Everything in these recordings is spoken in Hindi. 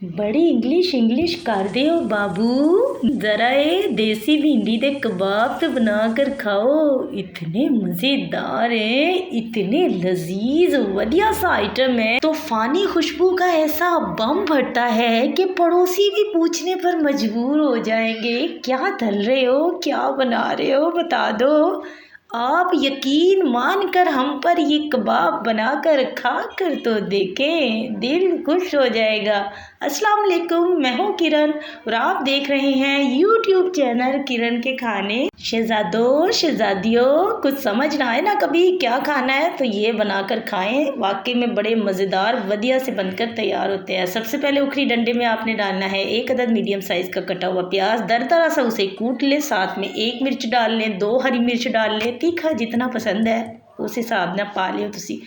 बड़ी इंग्लिश इंग्लिश कर दे ओ बाबू, जरा ये देसी भिंडी दे कबाब तो बना कर खाओ। इतने मज़ेदार हैं, इतने लजीज वधिया सा आइटम है। तूफानी खुशबू का ऐसा बम फटता है कि पड़ोसी भी पूछने पर मजबूर हो जाएंगे, क्या तल रहे हो, क्या बना रहे हो, बता दो। आप यकीन मानकर हम पर ये कबाब बनाकर खा कर तो देखें, दिल खुश हो जाएगा। अस्सलाम वालेकुम, मैं हूँ किरण और आप देख रहे हैं यूट्यूब चैनल किरण के खाने। शहजादों शहजादियों, कुछ समझ ना आए ना कभी क्या खाना है तो ये बनाकर खाएं, वाकई में बड़े मज़ेदार वधिया से बनकर तैयार होते हैं। सबसे पहले उखरी डंडे में आपने डालना है 1 अदद मीडियम साइज़ का कटा हुआ प्याज, दरदरा सा उसे कूट ले, साथ में 1 मिर्च डाल लें, 2 हरी मिर्च डाल लें, तीखा जितना पसंद है उस हिसाब ना पा लियो तुसी।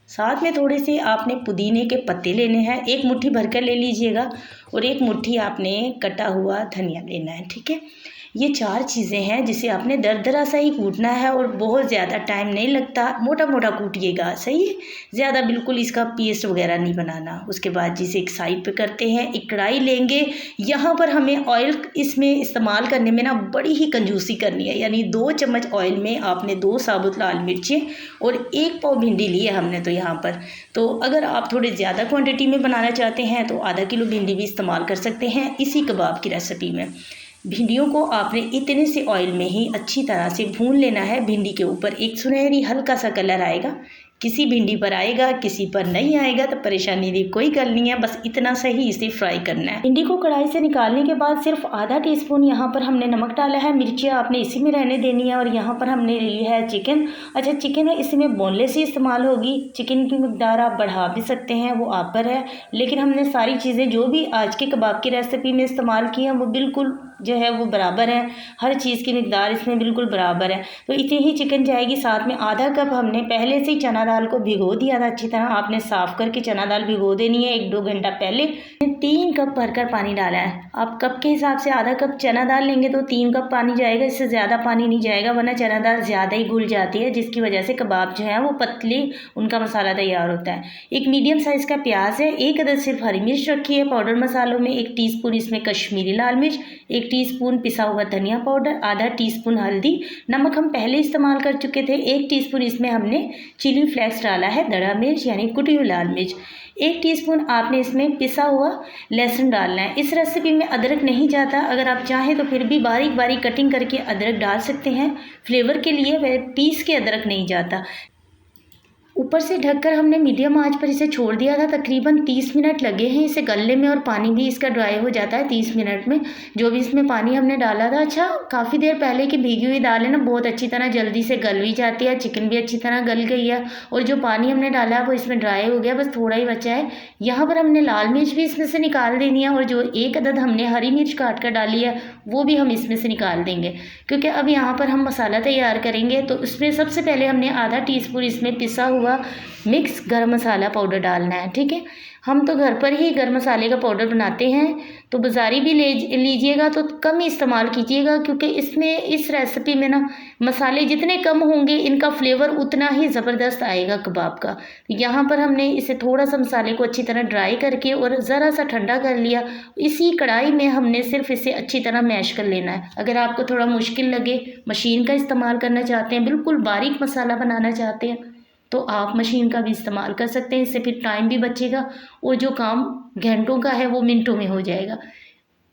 साथ में थोड़े से आपने पुदीने के पत्ते लेने हैं, 1 मुट्ठी भरकर ले लीजिएगा, और 1 मुट्ठी आपने कटा हुआ धनिया लेना है। ठीक है, ये 4 चीज़ें हैं जिसे आपने दरदरा सा ही कूटना है और बहुत ज़्यादा टाइम नहीं लगता, मोटा मोटा कूटिएगा, सही है, ज़्यादा बिल्कुल इसका पेस्ट वगैरह नहीं बनाना। उसके बाद जिसे एक साइड पे करते हैं, एक कढ़ाई लेंगे, यहाँ पर हमें ऑयल इसमें इस्तेमाल करने में ना बड़ी ही कंजूसी करनी है, यानी 2 चम्मच ऑयल में आपने 2 साबुत लाल मिर्चें और 1 पाव भिंडी ली है हमने तो यहाँ पर। तो अगर आप थोड़े ज़्यादा क्वान्टिटी में बनाना चाहते हैं तो आधा किलो भिंडी भी इस्तेमाल कर सकते हैं इसी कबाब की रेसिपी में। भिंडियों को आपने इतने से ऑयल में ही अच्छी तरह से भून लेना है। भिंडी के ऊपर एक सुनहरी हल्का सा कलर आएगा, किसी भिंडी पर आएगा किसी पर नहीं आएगा तो परेशानी की कोई गल नहीं है, बस इतना सही इसे फ्राई करना है। भिंडी को कढ़ाई से निकालने के बाद सिर्फ आधा टीस्पून यहाँ पर हमने नमक डाला है, मिर्ची आपने इसी में रहने देनी है, और यहाँ पर हमने ली है चिकन। अच्छा, चिकन है इसमें बोनलेस ही इस्तेमाल होगी, चिकन की मकदार आप बढ़ा भी सकते हैं, वो आप पर है, लेकिन हमने सारी चीज़ें जो भी आज के कबाब की रेसिपी में इस्तेमाल की हैं वो बिल्कुल जो है वो बराबर है, हर चीज़ की मकदार इसमें बिल्कुल बराबर है। तो इतनी ही चिकन जाएगी। साथ में आधा कप हमने पहले से ही चना दाल को भिगो दिया था, अच्छी तरह आपने साफ़ करके चना दाल भिगो देनी है 1-2 घंटा पहले। 3 कप भरकर पानी डाला है, आप कप के हिसाब से आधा कप चना दाल लेंगे तो 3 कप पानी जाएगा, इससे ज़्यादा पानी नहीं जाएगा, वरना चना दाल ज़्यादा ही घुल जाती है, जिसकी वजह से कबाब जो है वो पतली उनका मसाला तैयार होता है। एक मीडियम साइज़ का प्याज है, 1 अदद सिर्फ हरी मिर्च रखी है। पाउडर मसालों में 1 टीस्पून इसमें कश्मीरी लाल मिर्च, 1 टीस्पून पिसा हुआ धनिया पाउडर, आधा टीस्पून हल्दी, नमक हम पहले इस्तेमाल कर चुके थे, 1 टीस्पून इसमें हमने चिली फ्लेक्स डाला है, दड़ा मिर्च यानी कुटी हुई लाल मिर्च, 1 टीस्पून आपने इसमें पिसा हुआ लहसुन डालना है। इस रेसिपी में अदरक नहीं जाता, अगर आप चाहें तो फिर भी बारीक बारीक कटिंग करके अदरक डाल सकते हैं फ्लेवर के लिए, वह पीस के अदरक नहीं जाता। ऊपर से ढककर हमने मीडियम आंच पर इसे छोड़ दिया था, तकरीबन 30 मिनट लगे हैं इसे गलने में, और पानी भी इसका ड्राई हो जाता है 30 मिनट में, जो भी इसमें पानी हमने डाला था। अच्छा, काफ़ी देर पहले की भीगी हुई दाल है ना, बहुत अच्छी तरह जल्दी से गल भी जाती है, चिकन भी अच्छी तरह गल गई है, और जो पानी हमने डाला है वो इसमें ड्राई हो गया, बस थोड़ा ही बचा है। यहाँ पर हमने लाल मिर्च भी इसमें से निकाल देनी है, और जो 1 अदद हमने हरी मिर्च काट कर डाली है वो भी हम इसमें से निकाल देंगे, क्योंकि अब यहाँ पर हम मसाला तैयार करेंगे। तो उसमें सबसे पहले हमने आधा टीस्पून इसमें पिसा हुआ मिक्स गरम मसाला पाउडर डालना है। ठीक है, हम तो घर पर ही गरम मसाले का पाउडर बनाते हैं, तो बाज़ारी भी ले लीजिएगा तो कम ही इस्तेमाल कीजिएगा, क्योंकि इसमें इस रेसिपी में ना मसाले जितने कम होंगे इनका फ्लेवर उतना ही ज़बरदस्त आएगा कबाब का। यहाँ पर हमने इसे थोड़ा सा मसाले को अच्छी तरह ड्राई करके और ज़रा सा ठंडा कर लिया, इसी कढ़ाई में हमने सिर्फ इसे अच्छी तरह मैश कर लेना है। अगर आपको थोड़ा मुश्किल लगे, मशीन का इस्तेमाल करना चाहते हैं, बिल्कुल बारीक मसाला बनाना चाहते हैं, तो आप मशीन का भी इस्तेमाल कर सकते हैं, इससे फिर टाइम भी बचेगा और जो काम घंटों का है वो मिनटों में हो जाएगा।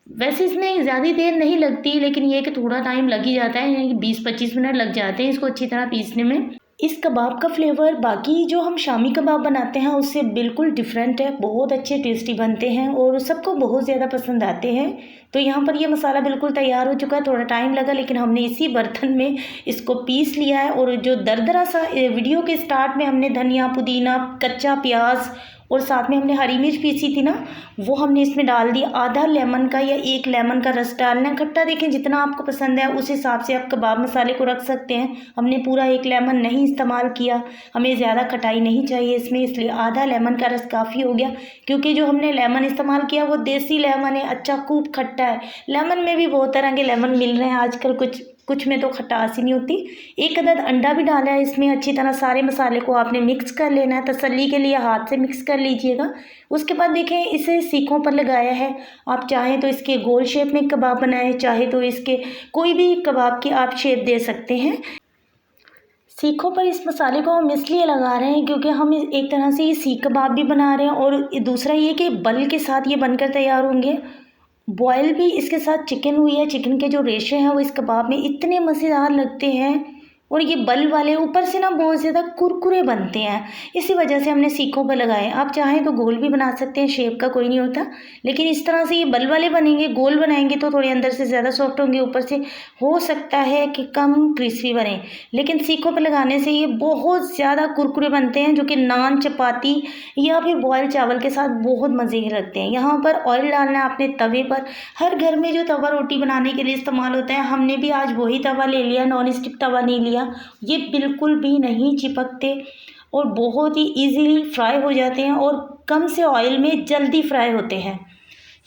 वैसे इसमें ज़्यादा देर नहीं लगती, लेकिन ये कि थोड़ा टाइम लग ही जाता है, यानी 20-25 मिनट लग जाते हैं इसको अच्छी तरह पीसने में। इस कबाब का फ्लेवर बाकी जो हम शामी कबाब बनाते हैं उससे बिल्कुल डिफरेंट है, बहुत अच्छे टेस्टी बनते हैं और सबको बहुत ज़्यादा पसंद आते हैं। तो यहाँ पर ये मसाला बिल्कुल तैयार हो चुका है, थोड़ा टाइम लगा लेकिन हमने इसी बर्तन में इसको पीस लिया है। और जो दरदरा सा वीडियो के स्टार्ट में हमने धनिया, पुदीना, कच्चा प्याज और साथ में हमने हरी मिर्च पीसी थी ना, वो हमने इसमें डाल दिया। आधा लेमन का या 1 लेमन का रस डालना है, खट्टा देखें जितना आपको पसंद है उस हिसाब से आप कबाब मसाले को रख सकते हैं। हमने पूरा 1 लेमन नहीं इस्तेमाल किया, हमें ज़्यादा खटाई नहीं चाहिए इसमें, इसलिए आधा लेमन का रस काफ़ी हो गया, क्योंकि जो हमने लेमन इस्तेमाल किया वो देसी लेमन है, अच्छा खूब खट्टा है। लेमन में भी बहुत तरह के लेमन मिल रहे हैं आजकल, कुछ कुछ में तो खटास ही नहीं होती। एक अदद अंडा भी डाला है इसमें। अच्छी तरह सारे मसाले को आपने मिक्स कर लेना है, तसल्ली के लिए हाथ से मिक्स कर लीजिएगा। उसके बाद देखें इसे सीखों पर लगाया है। आप चाहें तो इसके गोल शेप में कबाब बनाएं, चाहे तो इसके कोई भी कबाब की आप शेप दे सकते हैं। सीखों पर इस मसाले को हम इसलिए लगा रहे हैं क्योंकि हम एक तरह से ये सीख कबाब भी बना रहे हैं, और दूसरा ये कि बल के साथ ये बनकर तैयार होंगे। बॉयल भी इसके साथ चिकन हुई है। चिकन के जो रेशे हैं वो इस कबाब में इतने मज़ेदार लगते हैं, और ये बल वाले ऊपर से ना बहुत ज़्यादा कुरकुरे बनते हैं। इसी वजह से हमने सीखों पर लगाए। आप चाहें तो गोल भी बना सकते हैं, शेप का कोई नहीं होता, लेकिन इस तरह से ये बल वाले बनेंगे। गोल बनाएंगे तो थोड़े अंदर से ज़्यादा सॉफ्ट होंगे, ऊपर से हो सकता है कि कम क्रिस्पी बने, लेकिन सीखों पर लगाने से ये बहुत ज़्यादा कुरकुरे बनते हैं, जो कि नान, चपाती या फिर बॉयल चावल के साथ बहुत मज़े के लगते हैं। यहाँ पर ऑयल डालना है आपने तवे पर। हर घर में जो तवा रोटी बनाने के लिए इस्तेमाल होता है, हमने भी आज वही तवा ले लिया, नॉन स्टिक तवा नहीं लिया। ये बिल्कुल भी नहीं चिपकते और बहुत ही इजीली फ्राई हो जाते हैं, और कम से ऑयल में जल्दी फ्राई होते हैं।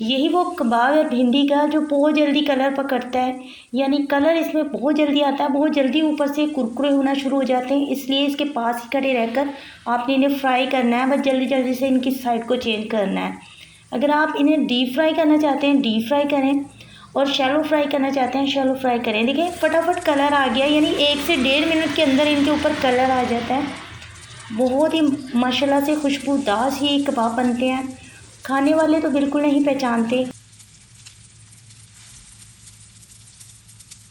यही वो कबाब है भिंडी का जो बहुत जल्दी कलर पकड़ता है, यानी कलर इसमें बहुत जल्दी आता है, बहुत जल्दी ऊपर से कुरकुरे होना शुरू हो जाते हैं। इसलिए इसके पास ही खड़े रहकर आपने इन्हें फ्राई करना है, बस जल्दी जल्दी से इनकी साइड को चेंज करना है। अगर आप इन्हें डीप फ्राई करना चाहते हैं डीप फ्राई करें, और शैलो फ्राई करना चाहते हैं शैलो फ्राई करें। देखिए फटाफट कलर आ गया, यानी 1 से 1.5 मिनट के अंदर इनके ऊपर कलर आ जाता है। बहुत ही माशाल्लाह से खुशबूदार ये कबाब बनते हैं, खाने वाले तो बिल्कुल नहीं पहचानते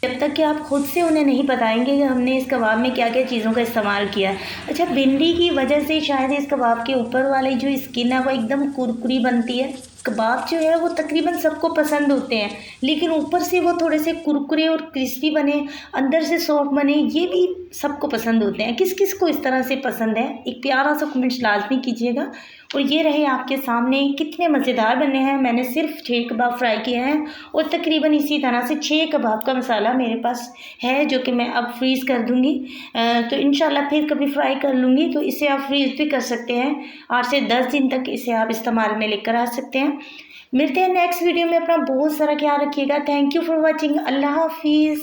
जब तक कि आप खुद से उन्हें नहीं बताएंगे कि हमने इस कबाब में क्या क्या चीज़ों का इस्तेमाल किया। अच्छा, भिंडी की वजह से शायद इस कबाब के ऊपर वाली जो स्किन है वो एकदम कुरकुरी बनती है। कबाब जो है वो तकरीबन सबको पसंद होते हैं, लेकिन ऊपर से वो थोड़े से कुरकुरे और क्रिस्पी बने, अंदर से सॉफ्ट बने, ये भी सबको पसंद होते हैं। किस किस को इस तरह से पसंद है, एक प्यारा सा कमेंट्स लाजमी कीजिएगा। और ये रहे आपके सामने कितने मज़ेदार बने हैं। मैंने सिर्फ 6 कबाब फ्राई किए हैं, और तकरीबन इसी तरह से 6 कबाब का मसाला मेरे पास है, जो कि मैं अब फ्रीज़ कर दूँगी। तो इंशाल्लाह फिर कभी फ्राई कर लूँगी, तो इसे आप फ्रीज़ भी कर सकते हैं। 8 से 10 दिन तक इसे आप इस्तेमाल में लेकर आ सकते हैं। मिलते हैं नेक्स्ट वीडियो में। अपना बहुत सारा ख्याल रखिएगा। Thank you for watching. अल्लाह हाफिज़।